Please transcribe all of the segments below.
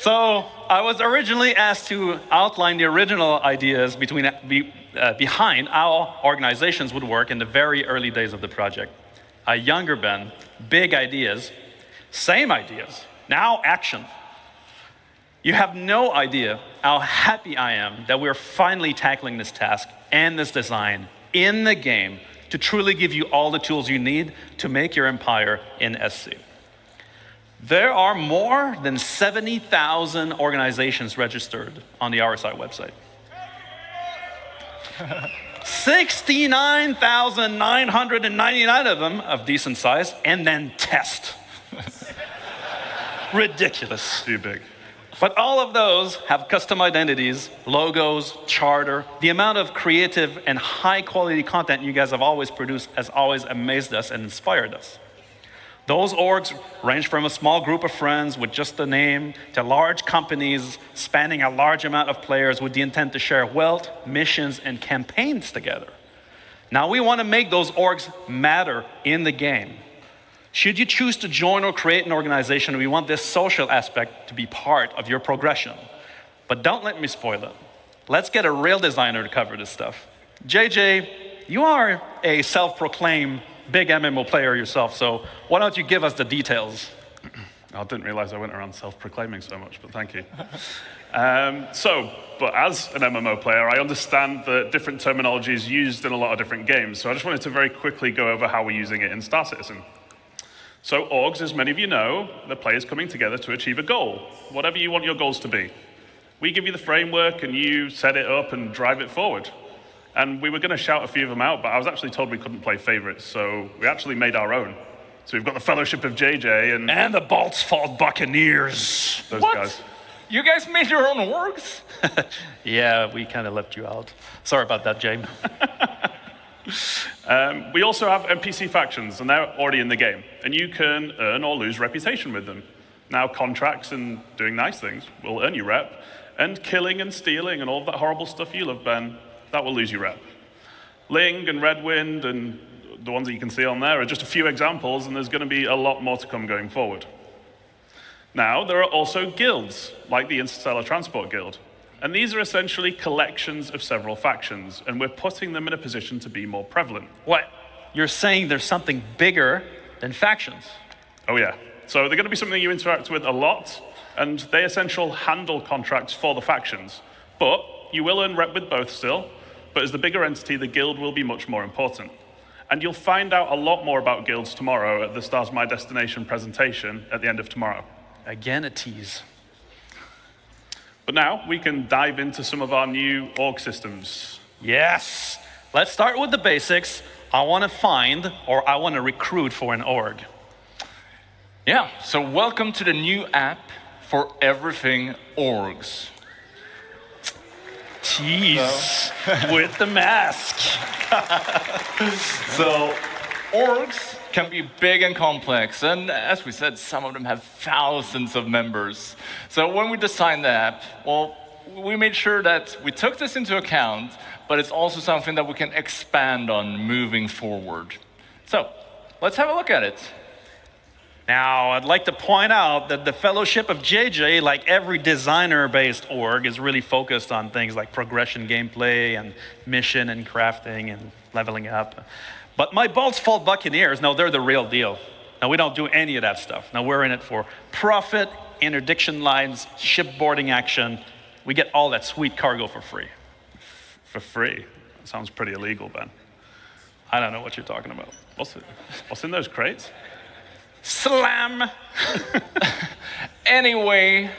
So I was originally asked to outline the original ideas behind how organizations would work in the very early days of the project. A younger Ben, big ideas, same ideas, now action. You have no idea how happy I am that we're finally tackling this task and this design in the game to truly give you all the tools you need to make your empire in SC. There are more than 70,000 organizations registered on the RSI website. 69,999 of them of decent size, and then test. Ridiculous. Too big. But all of those have custom identities, logos, charter. The amount of creative and high quality content you guys have always produced has always amazed us and inspired us. Those orgs range from a small group of friends with just a name to large companies spanning a large amount of players with the intent to share wealth, missions, and campaigns together. Now we want to make those orgs matter in the game. Should you choose to join or create an organization, we want this social aspect to be part of your progression. But don't let me spoil it. Let's get a real designer to cover this stuff. JJ, you are a self-proclaimed big MMO player yourself, so why don't you give us the details? I didn't realize I went around self-proclaiming so much, but thank you. But as an MMO player, I understand that different terminology is used in a lot of different games, so I just wanted to very quickly go over how we're using it in Star Citizen. So orgs, as many of you know, the players coming together to achieve a goal, whatever you want your goals to be. We give you the framework and you set it up and drive it forward. And we were going to shout a few of them out, but I was actually told we couldn't play favorites, so we actually made our own. So we've got the Fellowship of JJ and the Balt's Fault Buccaneers. Those what? guys. You guys made your own orgs? Yeah, we kind of left you out. Sorry about that, James. We also have NPC factions, and they're already in the game. And you can earn or lose reputation with them. Now, contracts and doing nice things will earn you rep, and killing and stealing and all of that horrible stuff you love, Ben, that will lose you rep. Ling and Redwind and the ones that you can see on there are just a few examples, and there's going to be a lot more to come going forward. Now, there are also guilds, like the Interstellar Transport Guild. And these are essentially collections of several factions, and we're putting them in a position to be more prevalent. What? You're saying there's something bigger than factions? Oh yeah. So they're going to be something you interact with a lot, and they essentially handle contracts for the factions. But you will earn rep with both still, but as the bigger entity, the guild will be much more important. And you'll find out a lot more about guilds tomorrow at the Stars My Destination presentation at the end of tomorrow. Again, a tease. But now we can dive into some of our new org systems. Yes. Let's start with the basics. I want to find or I want to recruit for an org. Yeah, so welcome to the new app for everything orgs. Tease with the mask. So orgs can be big and complex, and as we said, some of them have thousands of members. So when we designed the app, well, we made sure that we took this into account, but it's also something that we can expand on moving forward. So let's have a look at it. Now, I'd like to point out that the Fellowship of JJ, like every designer-based org, is really focused on things like progression gameplay and mission and crafting and leveling up. But my Balt's Fault Buccaneers, no, they're the real deal. Now, we don't do any of that stuff. Now, we're in it for profit, interdiction lines, shipboarding action. We get all that sweet cargo for free. For free? That sounds pretty illegal, Ben. I don't know what you're talking about. What's in those crates? Slam! Anyway,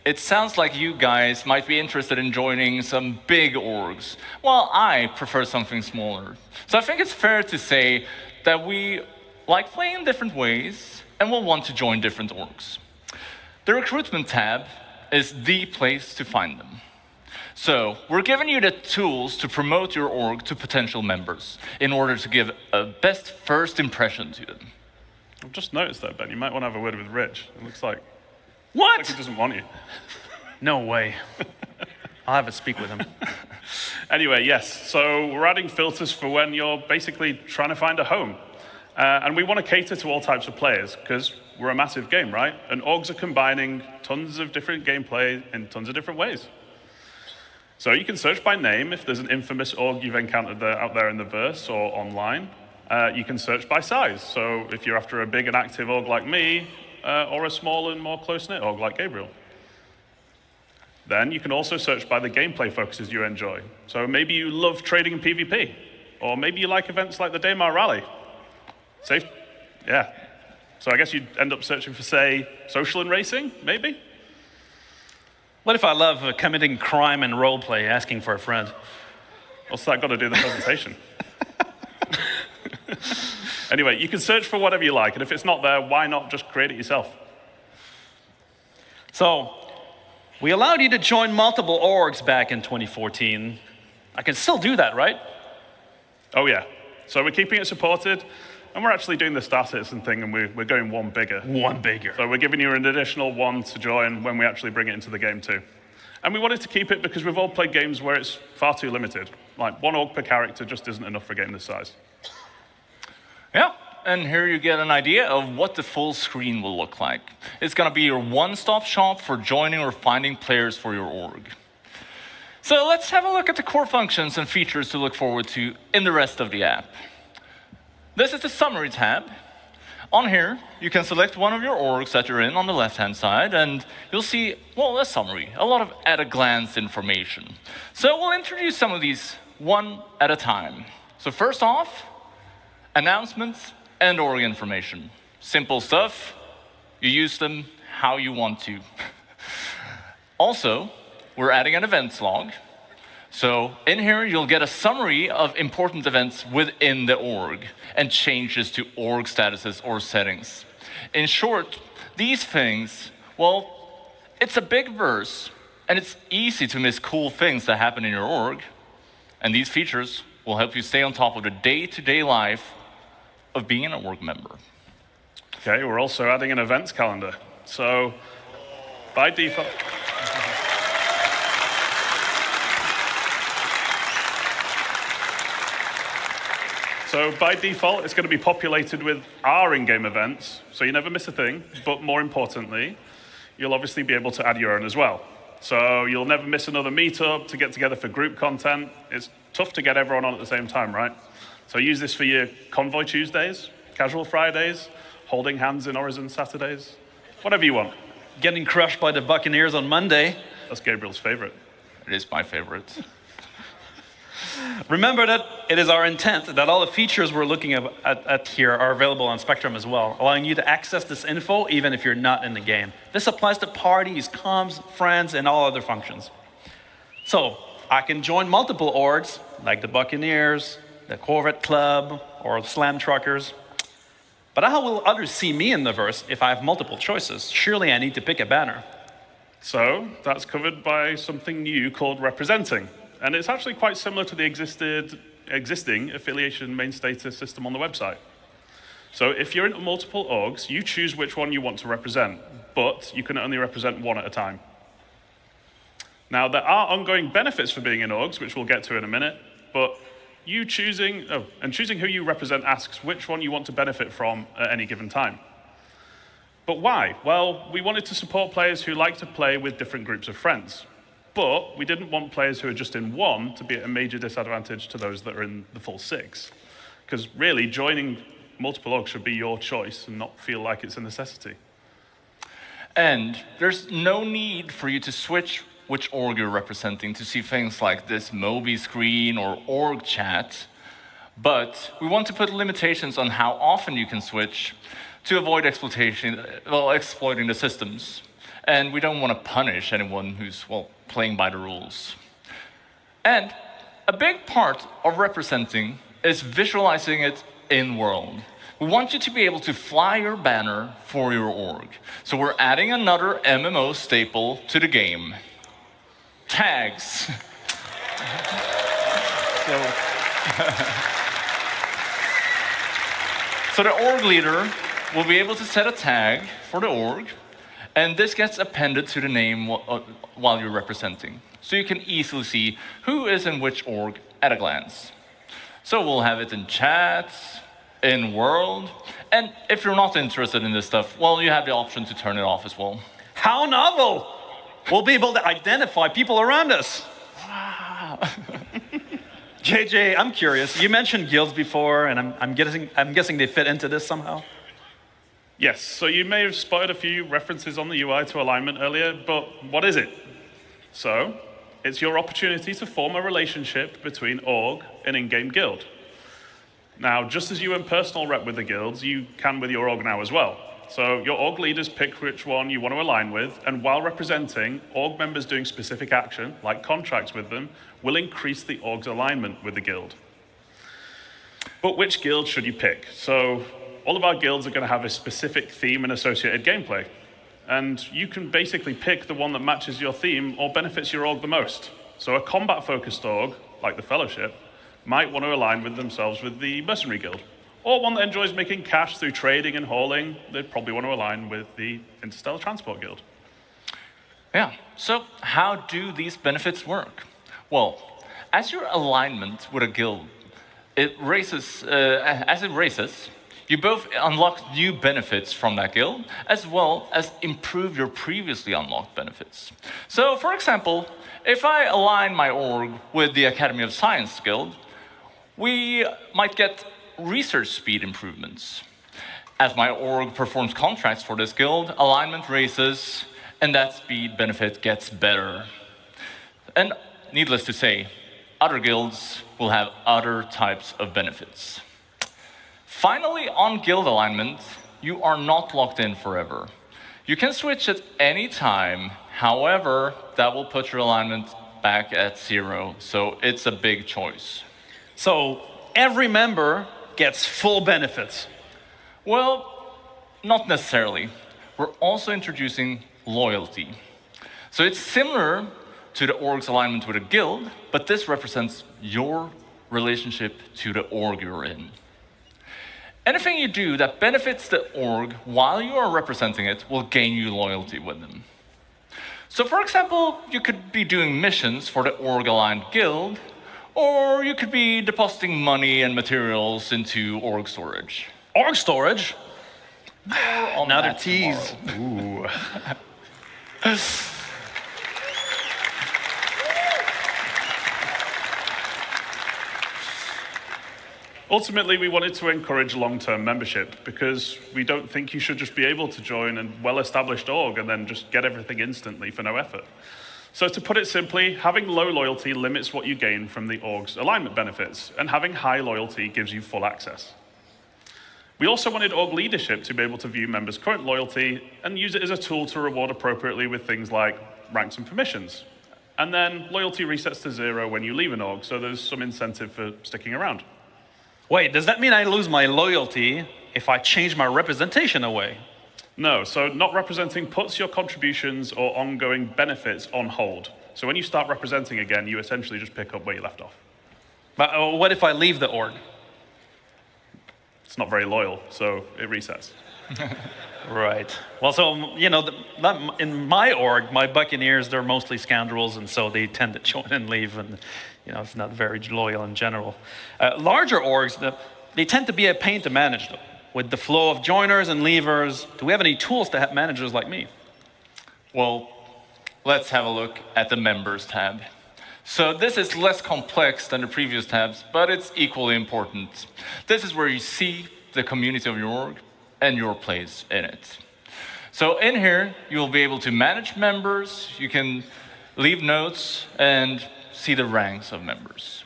it sounds like you guys might be interested in joining some big orgs. Well, I prefer something smaller. So I think it's fair to say that we like playing in different ways and will want to join different orgs. The recruitment tab is the place to find them. So we're giving you the tools to promote your org to potential members in order to give a best first impression to them. I've just noticed that, Ben. You might want to have a word with Rich. It looks like, What? he doesn't want you. No way. I'll have to speak with him. Anyway, yes. So we're adding filters for when you're basically trying to find a home. And we want to cater to all types of players because we're a massive game, right? And orgs are combining tons of different gameplay in tons of different ways. So you can search by name if there's an infamous org you've encountered out there in the verse or online. You can search by size. So if you're after a big and active org like me, or a small and more close-knit org like Gabriel. Then you can also search by the gameplay focuses you enjoy. So maybe you love trading and PvP, or maybe you like events like the Daymar Rally. Safe? Yeah. So I guess you'd end up searching for, say, social and racing, maybe? What if I love committing crime and roleplay, asking for a friend? What's that got to do with the presentation? Anyway, you can search for whatever you like, and if it's not there, why not just create it yourself? So, we allowed you to join multiple orgs back in 2014. I can still do that, right? Oh yeah. So we're keeping it supported, and we're actually doing the Star Citizen thing, and we're going one bigger. One bigger. So we're giving you an additional one to join when we actually bring it into the game too. And we wanted to keep it because we've all played games where it's far too limited. Like one org per character just isn't enough for a game this size. Yeah, and here you get an idea of what the full screen will look like. It's going to be your one-stop shop for joining or finding players for your org. So let's have a look at the core functions and features to look forward to in the rest of the app. This is the Summary tab. On here, you can select one of your orgs that you're in on the left-hand side, and you'll see, well, a summary, a lot of at-a-glance information. So we'll introduce some of these one at a time. So first off, announcements and org information. Simple stuff. You use them how you want to. Also, we're adding an events log. So in here, you'll get a summary of important events within the org and changes to org statuses or settings. In short, these things, well, it's a big verse, and it's easy to miss cool things that happen in your org. And these features will help you stay on top of the day-to-day life of being an org member. Okay, we're also adding an events calendar. So by default, it's going to be populated with our in-game events, so you never miss a thing, but more importantly, you'll obviously be able to add your own as well. So you'll never miss another meetup to get together for group content. It's tough to get everyone on at the same time, right? So use this for your Convoy Tuesdays, Casual Fridays, holding hands in Horizon Saturdays, whatever you want. Getting crushed by the Buccaneers on Monday. That's Gabriel's favorite. It is my favorite. Remember that it is our intent that all the features we're looking at here are available on Spectrum as well, allowing you to access this info even if you're not in the game. This applies to parties, comms, friends, and all other functions. So I can join multiple orgs, like the Buccaneers, the Corvette Club, or Slam Truckers. But how will others see me in the verse if I have multiple choices? Surely I need to pick a banner. So that's covered by something new called representing. And it's actually quite similar to the existing affiliation main status system on the website. So if you're in multiple orgs, you choose which one you want to represent, but you can only represent one at a time. Now, there are ongoing benefits for being in orgs, which we'll get to in a minute, but choosing who you represent asks which one you want to benefit from at any given time. But why? Well, we wanted to support players who like to play with different groups of friends. But we didn't want players who are just in one to be at a major disadvantage to those that are in the full six. Because really, joining multiple orgs should be your choice and not feel like it's a necessity. And there's no need for you to switch which org you're representing to see things like this Moby screen or org chat. But we want to put limitations on how often you can switch to avoid exploiting the systems. And we don't want to punish anyone who's, playing by the rules. And a big part of representing is visualizing it in-world. We want you to be able to fly your banner for your org. So we're adding another MMO staple to the game. Tags. So the org leader will be able to set a tag for the org, and this gets appended to the name while you're representing. So you can easily see who is in which org at a glance. So we'll have it in chats, in world. And if you're not interested in this stuff, well, you have the option to turn it off as well. How novel! We'll be able to identify people around us. Wow. JJ, I'm curious. You mentioned guilds before, and I'm guessing they fit into this somehow. Yes, so you may have spotted a few references on the UI to alignment earlier, but what is it? So, it's your opportunity to form a relationship between org and in-game guild. Now, just as you in personal rep with the guilds, you can with your org now as well. So your org leaders pick which one you want to align with, and while representing, org members doing specific action, like contracts with them, will increase the org's alignment with the guild. But which guild should you pick? So all of our guilds are going to have a specific theme and associated gameplay. And you can basically pick the one that matches your theme or benefits your org the most. So a combat-focused org, like the Fellowship, might want to align with themselves with the Mercenary Guild. Or one that enjoys making cash through trading and hauling, they'd probably want to align with the Interstellar Transport Guild. Yeah, so how do these benefits work? Well, as your alignment with a guild, as it raises, you both unlock new benefits from that guild, as well as improve your previously unlocked benefits. So, for example, if I align my org with the Academy of Science Guild, we might get research speed improvements. As my org performs contracts for this guild, alignment raises, and that speed benefit gets better. And needless to say, other guilds will have other types of benefits. Finally, on guild alignment, you are not locked in forever. You can switch at any time. However, that will put your alignment back at 0, so it's a big choice. So every member gets full benefits. Well, not necessarily. We're also introducing loyalty. So it's similar to the org's alignment with a guild, but this represents your relationship to the org you're in. Anything you do that benefits the org while you are representing it will gain you loyalty with them. So for example, you could be doing missions for the org-aligned guild, or you could be depositing money and materials into org storage. Org storage? Another that tease. Ooh. Ultimately, we wanted to encourage long-term membership because we don't think you should just be able to join a well-established org and then just get everything instantly for no effort. So to put it simply, having low loyalty limits what you gain from the org's alignment benefits, and having high loyalty gives you full access. We also wanted org leadership to be able to view members' current loyalty and use it as a tool to reward appropriately with things like ranks and permissions. And then loyalty resets to 0 when you leave an org, so there's some incentive for sticking around. Wait, does that mean I lose my loyalty if I change my representation away? No, so not representing puts your contributions or ongoing benefits on hold. So when you start representing again, you essentially just pick up where you left off. But what if I leave the org? It's not very loyal, so it resets. Right. Well, so, you know, in my org, my Buccaneers, they're mostly scoundrels, and so they tend to join and leave, and, you know, it's not very loyal in general. Larger orgs, they tend to be a pain to manage, though. With the flow of joiners and leavers, do we have any tools to help managers like me? Well, let's have a look at the Members tab. So this is less complex than the previous tabs, but it's equally important. This is where you see the community of your org and your place in it. So in here, you'll be able to manage members, you can leave notes, and see the ranks of members.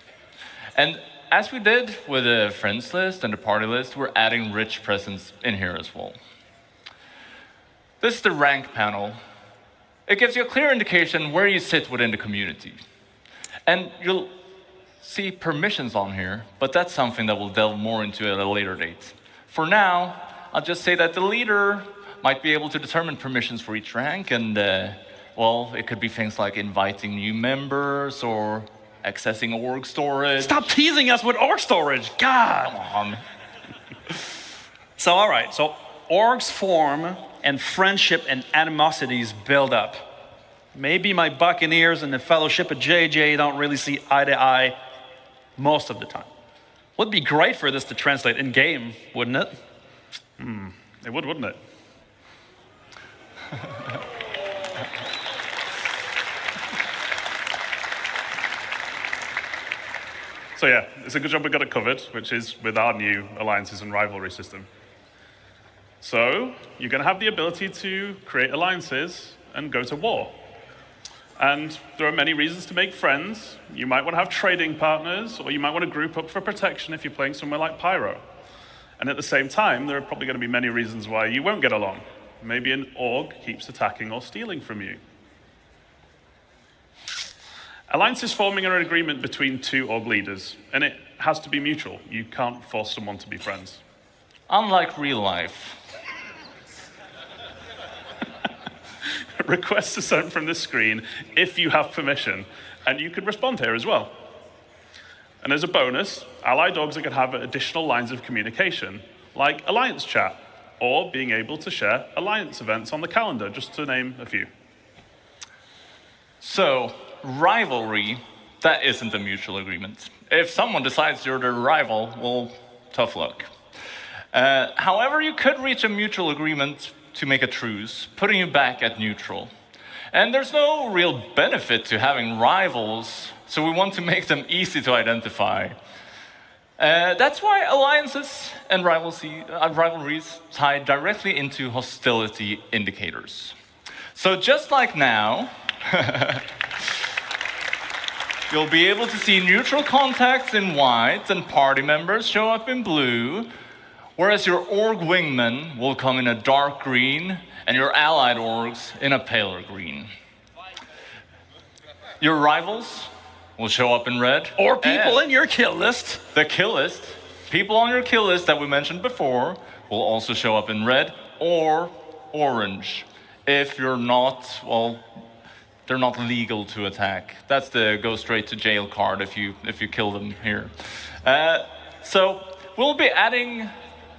And as we did with the friends list and the party list, we're adding rich presence in here as well. This is the rank panel. It gives you a clear indication where you sit within the community. And you'll see permissions on here, but that's something that we'll delve more into at a later date. For now, I'll just say that the leader might be able to determine permissions for each rank, and well, it could be things like inviting new members or accessing org storage. Stop teasing us with org storage, God! Come on. So, all right, so orgs form and friendship and animosities build up. Maybe my Buccaneers and the Fellowship of JJ don't really see eye to eye most of the time. Would be great for this to translate in game, wouldn't it? It would, wouldn't it? So yeah, it's a good job we got it covered, which is with our new alliances and rivalry system. So you're going to have the ability to create alliances and go to war. And there are many reasons to make friends. You might want to have trading partners, or you might want to group up for protection if you're playing somewhere like Pyro. And at the same time, there are probably going to be many reasons why you won't get along. Maybe an org keeps attacking or stealing from you. Alliance is forming an agreement between two org leaders, and it has to be mutual. You can't force someone to be friends. Unlike real life. Requests are sent from the screen if you have permission, and you can respond here as well. And as a bonus, allied orgs are going to have additional lines of communication, like Alliance chat, or being able to share Alliance events on the calendar, just to name a few. So, rivalry, that isn't a mutual agreement. If someone decides you're their rival, well, tough luck. However, you could reach a mutual agreement to make a truce, putting you back at neutral. And there's no real benefit to having rivals, so we want to make them easy to identify. That's why alliances and rivalries tie directly into hostility indicators. So just like now, you'll be able to see neutral contacts in white and party members show up in blue, whereas your org wingman will come in a dark green and your allied orgs in a paler green. Your rivals will show up in red. Or people in your kill list. The kill list, people on your kill list that we mentioned before, will also show up in red or orange. If you're not, well, they're not legal to attack. That's the go straight to jail card if you kill them here. So we'll be adding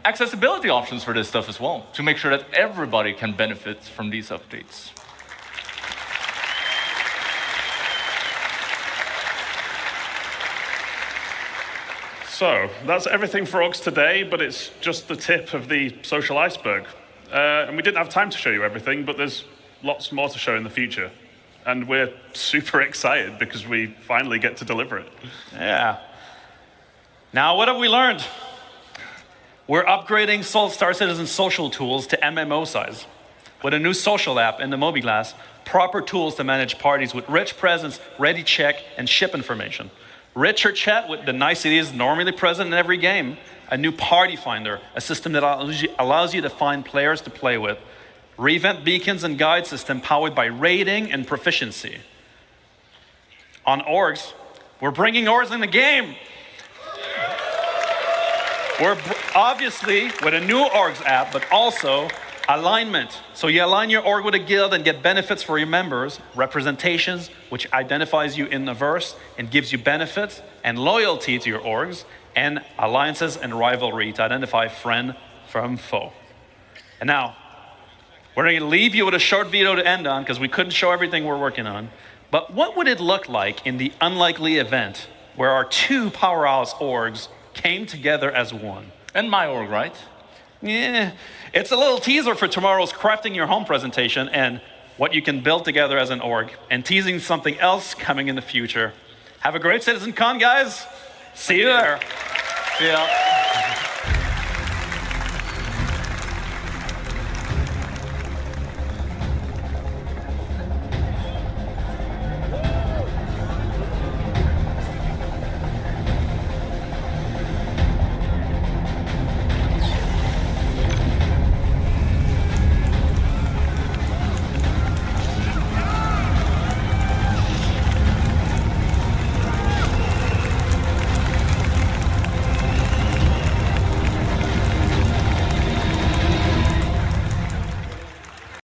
accessibility options for this stuff as well, to make sure that everybody can benefit from these updates. So that's everything for orgs today, but it's just the tip of the social iceberg. And we didn't have time to show you everything, but there's lots more to show in the future. And we're super excited because we finally get to deliver it. Yeah. Now, what have we learned? We're upgrading Star Citizen social tools to MMO size. With a new social app in the MobiGlass, proper tools to manage parties with rich presence, ready check, and ship information. Richer chat with the niceties normally present in every game. A new party finder, a system that allows you to find players to play with. Revamp beacons and guide system powered by rating and proficiency. On orgs, we're bringing orgs in the game. We're obviously with a new orgs app, but also alignment. So you align your org with a guild and get benefits for your members, representations, which identifies you in the verse and gives you benefits, and loyalty to your orgs, and alliances and rivalry to identify friend from foe. And now, we're going to leave you with a short video to end on because we couldn't show everything we're working on. But what would it look like in the unlikely event where our two powerhouse orgs came together as one? And my org, right? Yeah, it's a little teaser for tomorrow's crafting your home presentation and what you can build together as an org, and teasing something else coming in the future. Have a great CitizenCon, guys. See you there. Yeah.